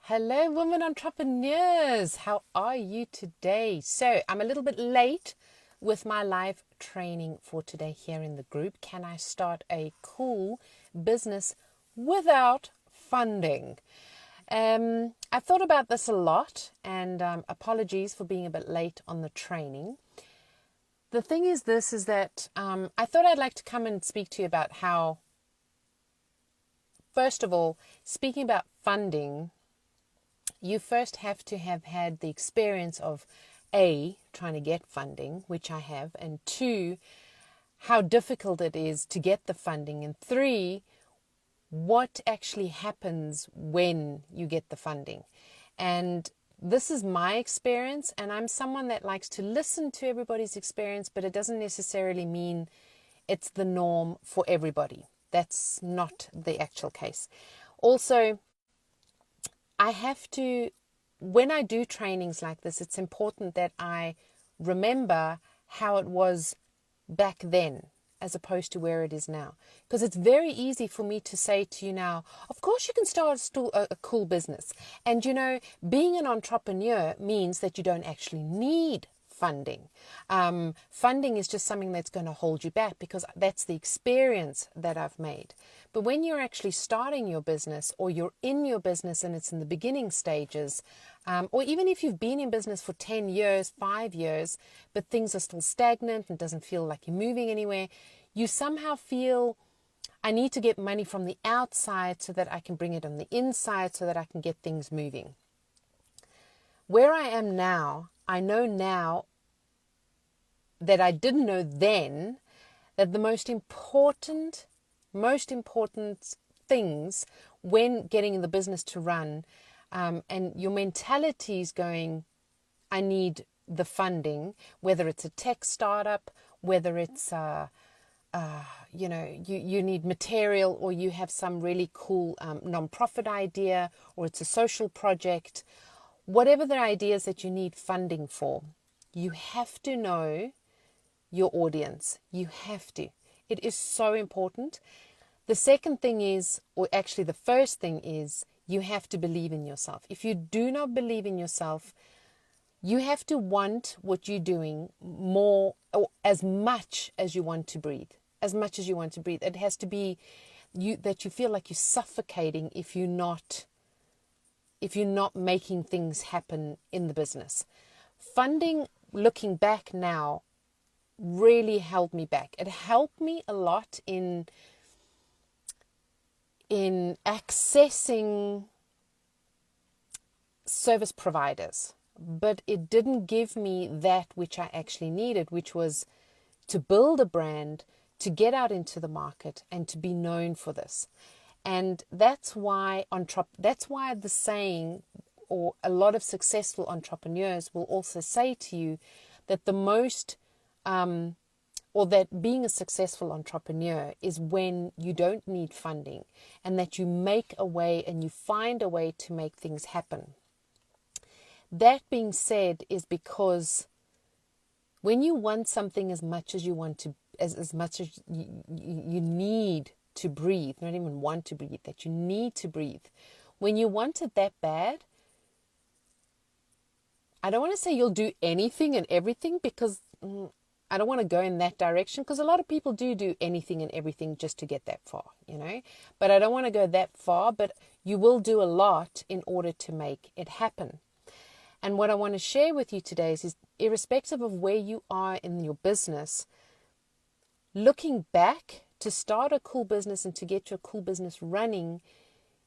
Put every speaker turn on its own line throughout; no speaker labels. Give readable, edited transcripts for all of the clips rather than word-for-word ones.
Hello, women entrepreneurs. How are you today? So, I'm a little bit late with my live training for today here in the group. Can I start a cool business without funding? I've thought about this a lot, and apologies for being a bit late on the training. The thing is that I thought I'd like to come and speak to you about how, first of all, speaking about funding, you first have to have had the experience of A, trying to get funding, which I have, and two, how difficult it is to get the funding, and three, what actually happens when you get the funding. And this is my experience, and I'm someone that likes to listen to everybody's experience, but it doesn't necessarily mean it's the norm for everybody. That's not the actual case. Also, I have to, when I do trainings like this, it's important that I remember how it was back then as opposed to where it is now. Because it's very easy for me to say to you now, of course you can start a cool business. And being an entrepreneur means that you don't actually need funding. Funding is just something that's going to hold you back because that's the experience that I've made. But when you're actually starting your business or you're in your business and it's in the beginning stages, or even if you've been in business for 10 years, 5 years, but things are still stagnant and doesn't feel like you're moving anywhere, you somehow feel, I need to get money from the outside so that I can bring it on the inside so that I can get things moving. Where I am now, I know now that I didn't know then that the most important things when getting the business to run, and your mentality is going, I need the funding, whether it's a tech startup, whether it's you need material, or you have some really cool non-profit idea, or it's a social project. Whatever the ideas that you need funding for, you have to know your audience. You have to. It is so important. The second thing is, or actually the first thing is, you have to believe in yourself. If you do not believe in yourself, you have to want what you're doing more, or as much as you want to breathe. As much as you want to breathe. It has to be that you feel like you're suffocating if you're not making things happen in the business. Funding, looking back now, really held me back. It helped me a lot in accessing service providers, but it didn't give me that which I actually needed, which was to build a brand, to get out into the market, and to be known for this. And that's why the saying, or a lot of successful entrepreneurs will also say to you that the most, or that being a successful entrepreneur is when you don't need funding, and that you make a way and you find a way to make things happen. That being said, is because when you want something as much as you want to, as much as you need to breathe, not even want to breathe, that you need to breathe. When you want it that bad, I don't want to say you'll do anything and everything, because I don't want to go in that direction, because a lot of people do anything and everything just to get that far, But I don't want to go that far, but you will do a lot in order to make it happen. And what I want to share with you today is irrespective of where you are in your business, looking back, to start a cool business and to get your cool business running,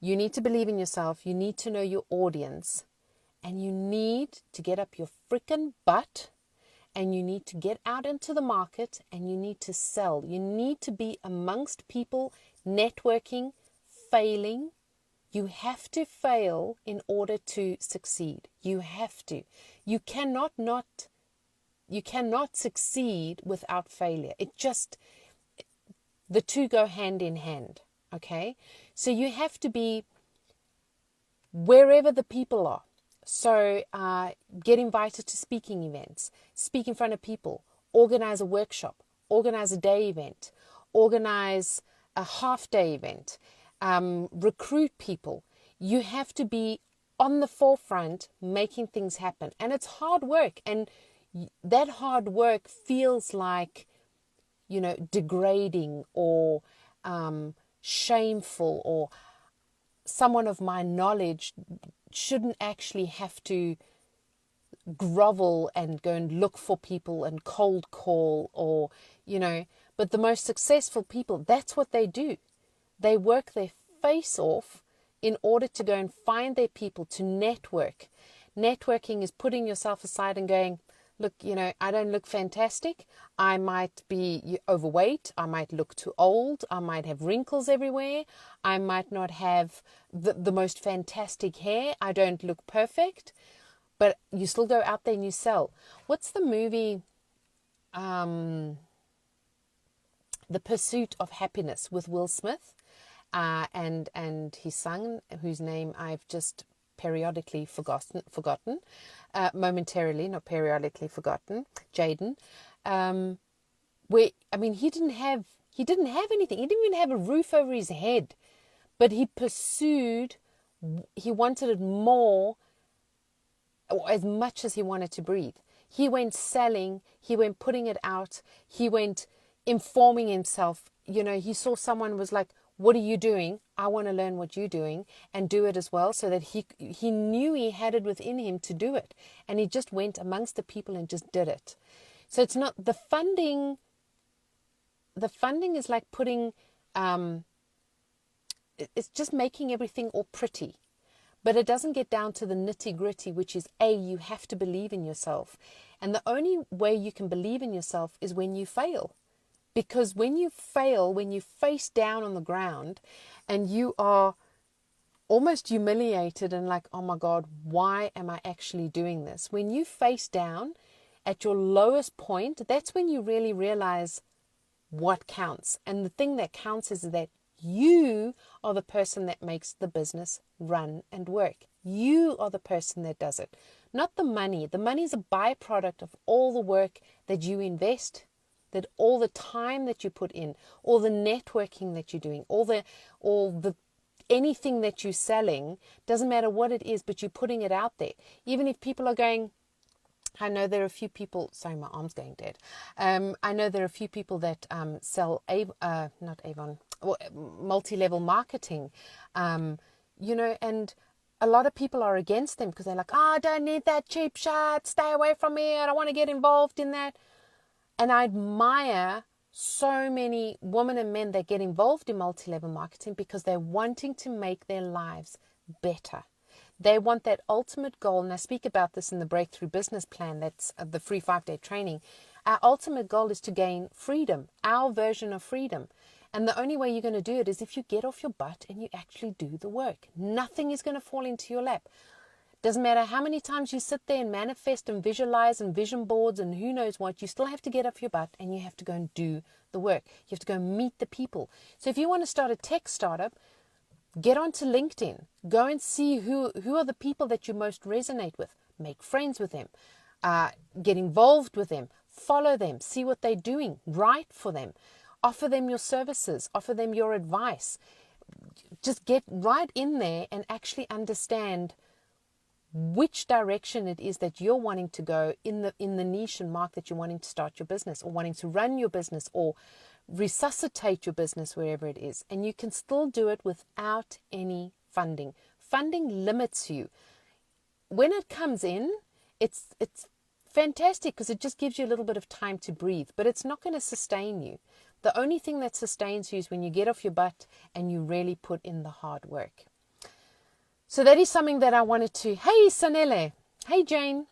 you need to believe in yourself, you need to know your audience, and you need to get up your freaking butt, and you need to get out into the market, and you need to sell. You need to be amongst people, networking, failing. You have to fail in order to succeed. You have to. You cannot succeed without failure. The two go hand in hand, okay? So you have to be wherever the people are. So get invited to speaking events, speak in front of people, organize a workshop, organize a day event, organize a half-day event, recruit people. You have to be on the forefront making things happen. And it's hard work. And that hard work feels like, degrading or shameful, or someone of my knowledge shouldn't actually have to grovel and go and look for people and cold call, or, but the most successful people, that's what they do. They work their face off in order to go and find their people, to network. Networking is putting yourself aside and going, look, I don't look fantastic. I might be overweight. I might look too old. I might have wrinkles everywhere. I might not have the most fantastic hair. I don't look perfect. But you still go out there and you sell. What's the movie, The Pursuit of Happiness, with Will Smith and his son, whose name I've just periodically forgotten, momentarily, not periodically forgotten, Jaden. He didn't have anything. He didn't even have a roof over his head, but he pursued. He wanted it more, or as much as he wanted to breathe. He went selling, he went putting it out, he went informing himself. He saw someone was like, what are you doing? I want to learn what you're doing and do it as well, so that he knew he had it within him to do it. And he just went amongst the people and just did it. So it's not the funding. The funding is like putting, it's just making everything all pretty. But it doesn't get down to the nitty gritty, which is you have to believe in yourself. And the only way you can believe in yourself is when you fail. Because when you fail, when you face down on the ground and you are almost humiliated and like, oh my God, why am I actually doing this? When you face down at your lowest point, that's when you really realize what counts. And the thing that counts is that you are the person that makes the business run and work. You are the person that does it, not the money. The money is a byproduct of all the work that you invest, that all the time that you put in, all the networking that you're doing, all the anything that you're selling. Doesn't matter what it is, but you're putting it out there. Even if people are going, I know there are a few people, sorry, my arm's going dead. I know there are a few people that sell, not Avon, multi-level marketing, and a lot of people are against them because they're like, I don't need that cheap shot, stay away from me, I don't want to get involved in that. And I admire so many women and men that get involved in multi-level marketing because they're wanting to make their lives better. They want that ultimate goal, and I speak about this in the Breakthrough Business Plan, that's the free 5-day training. Our ultimate goal is to gain freedom, our version of freedom. And the only way you're going to do it is if you get off your butt and you actually do the work. Nothing is going to fall into your lap. Doesn't matter how many times you sit there and manifest and visualize and vision boards and who knows what, you still have to get off your butt and you have to go and do the work. You have to go and meet the people. So if you want to start a tech startup, get onto LinkedIn. Go and see who are the people that you most resonate with. Make friends with them. Get involved with them. Follow them. See what they're doing. Write for them. Offer them your services. Offer them your advice. Just get right in there and actually understand which direction it is that you're wanting to go in the niche and mark that you're wanting to start your business or wanting to run your business or resuscitate your business wherever it is. And you can still do it without any funding. Funding limits you. When it comes in, it's fantastic because it just gives you a little bit of time to breathe, but it's not going to sustain you. The only thing that sustains you is when you get off your butt and you really put in the hard work. So that is something that I wanted to, hey Sanele, hey Jane.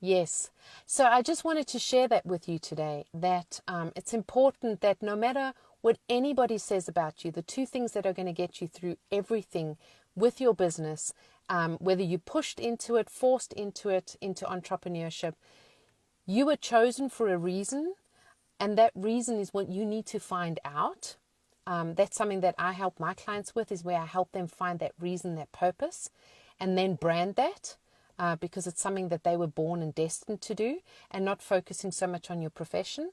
Yes. So I just wanted to share that with you today, that it's important that no matter what anybody says about you, the two things that are going to get you through everything with your business, whether you pushed into it, forced into it, into entrepreneurship, you were chosen for a reason, and that reason is what you need to find out. That's something that I help my clients with, is where I help them find that reason, that purpose, and then brand that because it's something that they were born and destined to do, and not focusing so much on your profession.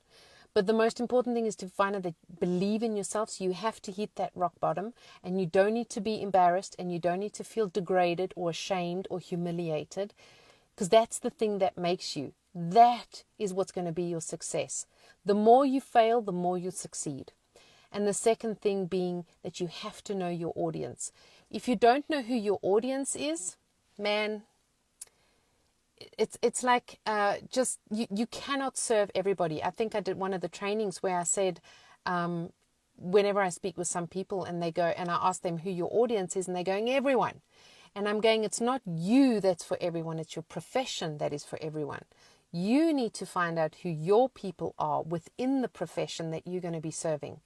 But the most important thing is to find out that believe in yourself. So you have to hit that rock bottom, and you don't need to be embarrassed, and you don't need to feel degraded or ashamed or humiliated, because that's the thing that makes you. That is what's going to be your success. The more you fail, the more you succeed. And the second thing being that you have to know your audience. If you don't know who your audience is, man, it's like just you cannot serve everybody. I think I did one of the trainings where I said, whenever I speak with some people and they go, and I ask them who your audience is, and they're going, everyone. And I'm going, it's not you that's for everyone, it's your profession that is for everyone. You need to find out who your people are within the profession that you're going to be serving.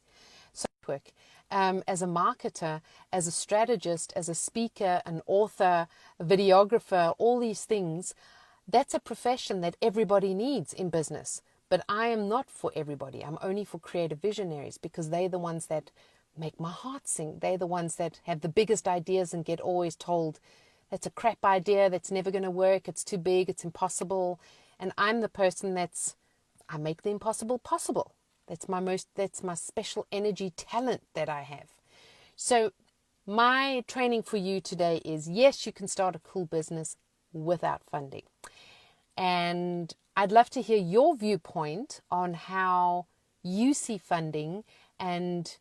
So work as a marketer, as a strategist, as a speaker, an author, a videographer, all these things, that's a profession that everybody needs in business. But I am not for everybody. I'm only for creative visionaries, because they're the ones that make my heart sing. They're the ones that have the biggest ideas and get always told, that's a crap idea, that's never going to work, it's too big, it's impossible. And I'm the person I make the impossible possible. That's my special energy talent that I have. So my training for you today is, yes, you can start a cool business without funding. And I'd love to hear your viewpoint on how you see funding, and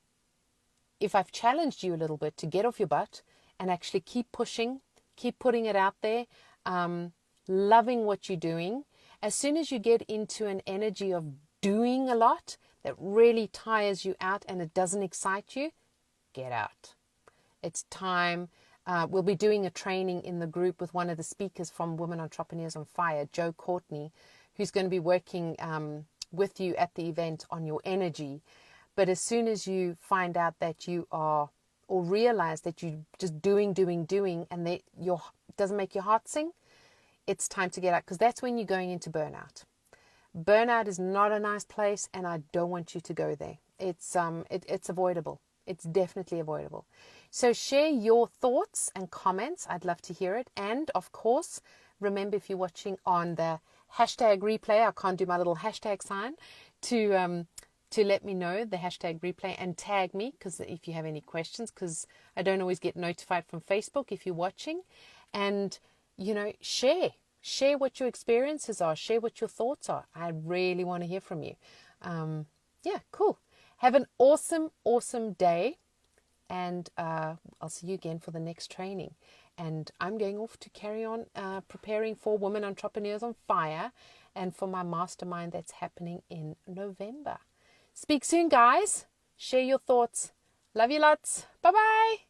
if I've challenged you a little bit to get off your butt and actually keep pushing, keep putting it out there, loving what you're doing. As soon as you get into an energy of doing a lot that really tires you out and it doesn't excite you, get out. It's time. We'll be doing a training in the group with one of the speakers from Women Entrepreneurs on Fire, Joe Courtney, who's going to be working with you at the event on your energy. But as soon as you find out that you are, or realize that you're just doing, and that doesn't make your heart sing, it's time to get out, because that's when you're going into burnout. Burnout is not a nice place, and I don't want you to go there. It's avoidable. It's definitely avoidable. So share your thoughts and comments. I'd love to hear it. And of course, remember, if you're watching on the hashtag replay, I can't do my little hashtag sign, to let me know the hashtag replay and tag me, because if you have any questions, because I don't always get notified from Facebook if you're watching. And, share what your experiences are, share what your thoughts are. I really want to hear from you. Cool. Have an awesome, awesome day. And I'll see you again for the next training. And I'm going off to carry on preparing for Women Entrepreneurs on Fire and for my mastermind that's happening in November. Speak soon, guys. Share your thoughts. Love you lots. Bye-bye.